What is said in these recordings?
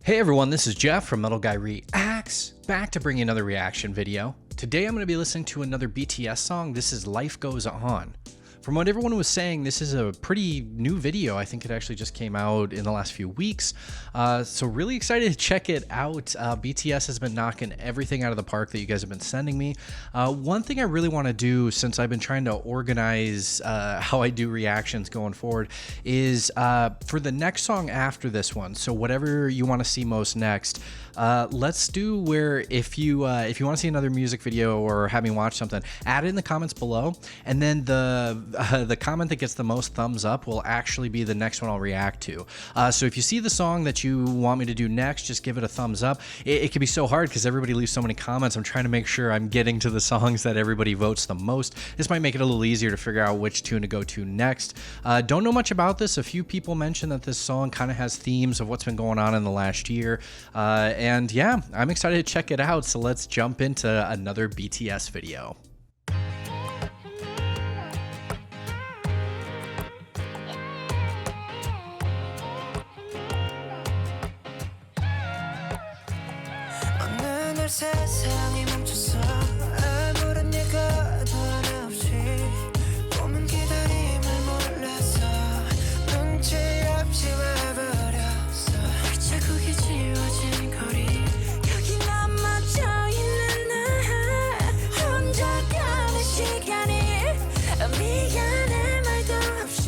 Hey everyone, this is Jeff from Metal Guy Reacts, back to bring you another reaction video. Today I'm going to be listening to another BTS song. This is Life Goes On. From what everyone was saying, this is a pretty new video. I think it actually just came out in the last few weeks. So really excited to check it out. BTS has been knocking everything out of the park that you guys have been sending me. One thing I really want to do, since I've been trying to organize how I do reactions going forward, is for the next song after this one. So whatever you want to see most next, let's do where if you want to see another music video or have me watch something, add it in the comments below, and then the comment that gets the most thumbs up will actually be the next one I'll react to. So if you see the song that you want me to do next, just give it a thumbs up. It can be so hard because everybody leaves so many comments. I'm trying to make sure I'm getting to the songs that everybody votes the most. This might make it a little easier to figure out which tune to go to next. Don't know much about this. A few people mentioned that this song kind of has themes of what's been going on in the last year. And yeah, I'm excited to check it out. So let's jump into another BTS video. 세상이 멈춰서 아무런 예고도 하나 없이 꿈은 기다림을 몰라서 눈치 없이 와버렸어 자국이 지워진 거리 여기 남아져 있는 나 혼자 가는 시간이 미안해 말도 없이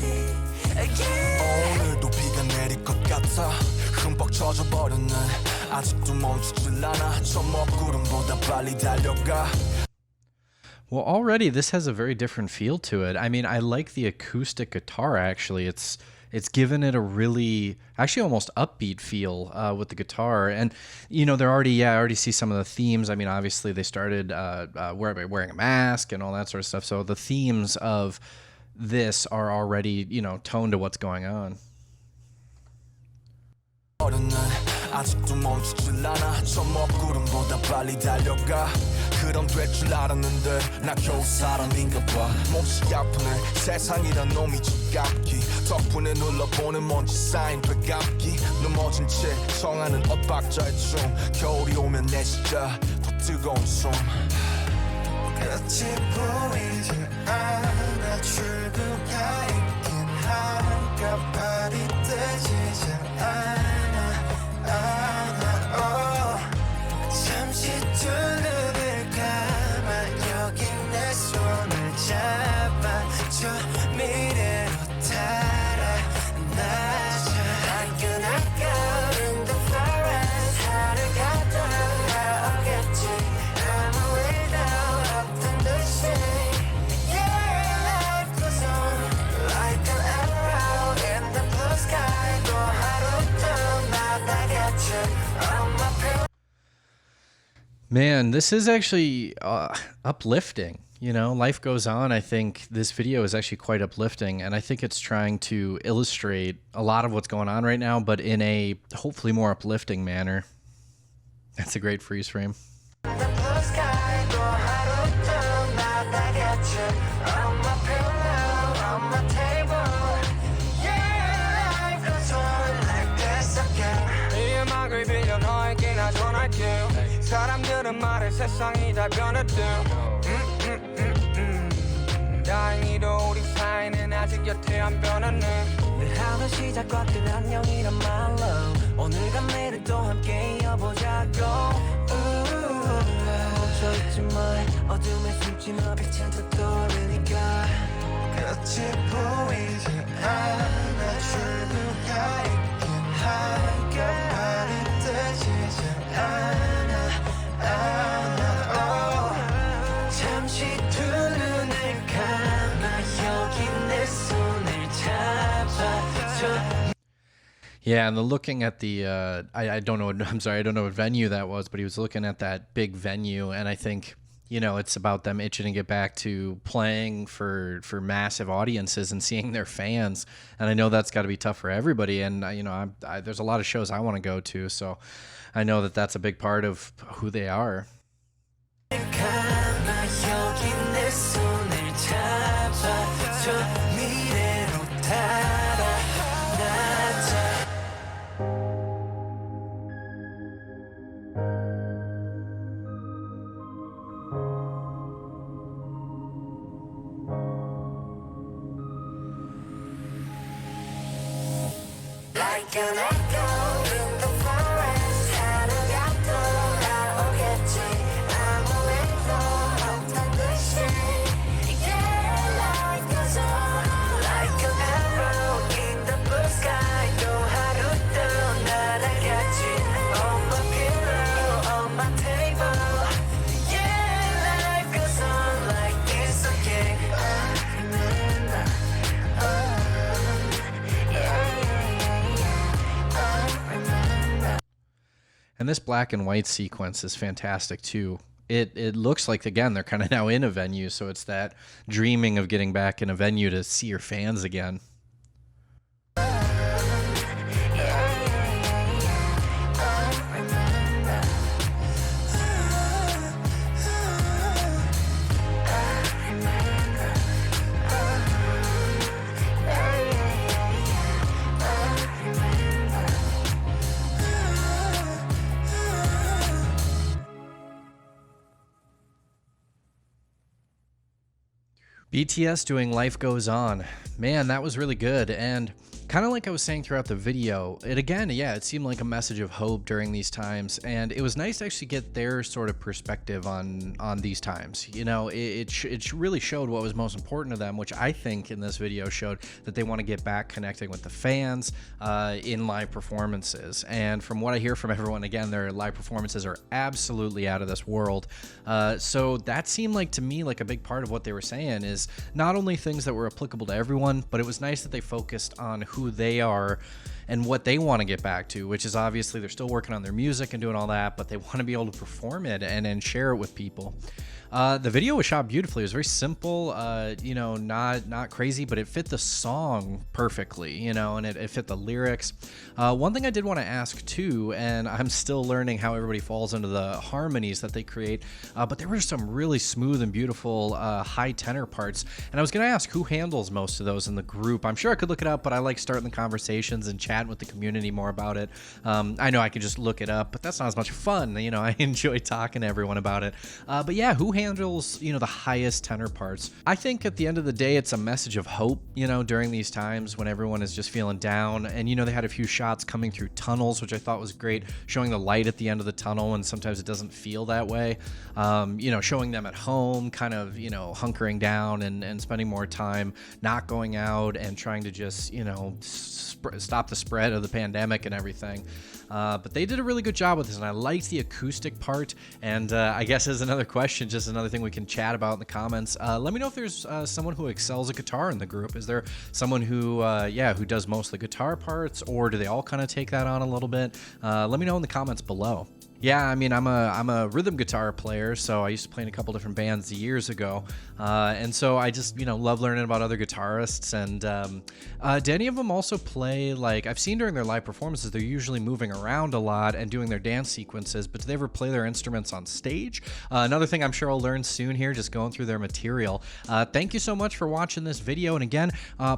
오늘도 비가 내릴 것 같아 흠뻑 젖어버렸네 아직도 멈추질 않아 저 먹구름보다 빨리 달려가. Well, already this has a very different feel to it. I mean, I like the acoustic guitar actually. It's given it a really, actually almost upbeat feel with the guitar. And, you know, they're already, I already see some of the themes. I mean, obviously they started wearing a mask and all that sort of stuff. So the themes of this are already, you know, toned to what's going on. 아직도 멈추질 않아 저 먹구름보다 빨리 달려가 그럼 될 줄 알았는데 나 겨우 사람인가 봐 몹시 아프네 세상이란 놈이 지갑기 덕분에 눌러보는 먼지 쌓인 배갑기 넘어진 채 청하는 엇박자의 춤 겨울이 오면 내 진짜 더 뜨거운 숨 끝이 보이지 않아 출구가 있긴 할까 발이 뜨지 않아 잠시 두 눈을 감아 여기 내 손을 잡아줘 미래로 달아나자 I gonna go in the forest 하루가 돌아오겠지 아무 일도 없던 듯이 Yeah, life goes on like an arrow in the blue sky 또 하루도 나다겠지 on my pillow. Man, this is actually uplifting. You know, life goes on. I think this video is actually quite uplifting, and I think it's trying to illustrate a lot of what's going on right now, but in a hopefully more uplifting manner. That's a great freeze frame. 사람들은 말해 세상이 다 변했대 다행히도 우리 사이는 아직 여태 안 변했네 늘 하루 시작과 끝 안녕이란 말로 오늘과 내일을 또 함께 이어보자고 멈춰있지 마 어둠에 숨지 마 빛은 또 떠오르니까 끝이 보이지 않아 출구가 있긴 할까 발이 뜨지 않아 잠시 두 눈을 감아 여기 내 손을 잡아줘. Yeah, and the looking at the I don't know, I'm sorry, I don't know what venue that was, but he was looking at that big venue, and I think, you know, it's about them itching to get back to playing for massive audiences and seeing their fans. And I know that's got to be tough for everybody. And, you know, there's a lot of shows I want to go to. So I know that that's a big part of who they are. like an echo in the forest. 하루가 돌아오겠지 아무래도 없던 듯이. Yeah, life goes on like an arrow in the blue sky. 또 하루 또 날아가지 on my pillow, on my table. Yeah, life goes on like this again. I remember. And this black and white sequence is fantastic too. It looks like, again, they're kind of now in a venue, so it's that dreaming of getting back in a venue to see your fans again. BTS doing Life Goes On. Man, that was really good. And kind of like I was saying throughout the video, it seemed like a message of hope during these times. And it was nice to actually get their sort of perspective on these times. You know, it really showed what was most important to them, which I think in this video showed that they want to get back connecting with the fans in live performances. And from what I hear from everyone, again, their live performances are absolutely out of this world. So that seemed like, to me, like a big part of what they were saying is not only things that were applicable to everyone, but it was nice that they focused on who they are and what they want to get back to, which is obviously they're still working on their music and doing all that, but they want to be able to perform it and share it with people. The video was shot beautifully. It was very simple, you know, not crazy, but it fit the song perfectly, you know, and it fit the lyrics. One thing I did want to ask too, and I'm still learning how everybody falls into the harmonies that they create, but there were some really smooth and beautiful high tenor parts, and I was going to ask who handles most of those in the group. I'm sure I could look it up, but I like starting the conversations and chatting with the community more about it. I know I could just look it up, but that's not as much fun. You know, I enjoy talking to everyone about it. But yeah, who handles, you know, the highest tenor parts? I think at the end of the day, it's a message of hope, you know, during these times when everyone is just feeling down. And, you know, they had a few shots coming through tunnels, which I thought was great, showing the light at the end of the tunnel, and sometimes it doesn't feel that way. You know, showing them at home, kind of, you know, hunkering down and spending more time not going out and trying to just, you know, stop the spread of the pandemic and everything. But they did a really good job with this, and I liked the acoustic part. And I guess as another question, just another thing we can chat about in the comments, let me know if there's someone who excels at guitar in the group. Is there someone who who does most of the guitar parts, or do they all kind of take that on a little bit? Let me know in the comments below. Yeah, I mean, I'm a rhythm guitar player, so I used to play in a couple different bands years ago, and so I just, you know, love learning about other guitarists. And do any of them also play, like, I've seen during their live performances, they're usually moving around a lot and doing their dance sequences, but do they ever play their instruments on stage? Another thing I'm sure I'll learn soon here, just going through their material. Thank you so much for watching this video, and again,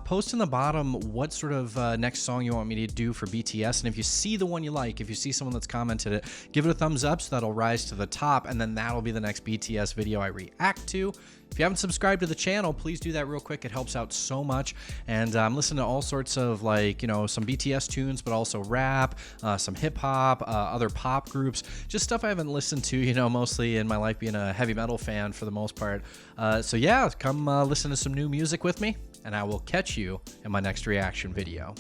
post in the bottom what sort of next song you want me to do for BTS, and if you see the one you like, if you see someone that's commented it, give it a thumbs up so that'll rise to the top, and then that'll be the next BTS video I react to. If you haven't subscribed to the channel, please do that real quick. It helps out so much. And I'm listening to all sorts of, like, you know, some BTS tunes, but also rap, some hip hop, other pop groups, just stuff I haven't listened to, you know, mostly in my life being a heavy metal fan for the most part. So yeah, come listen to some new music with me, and I will catch you in my next reaction video.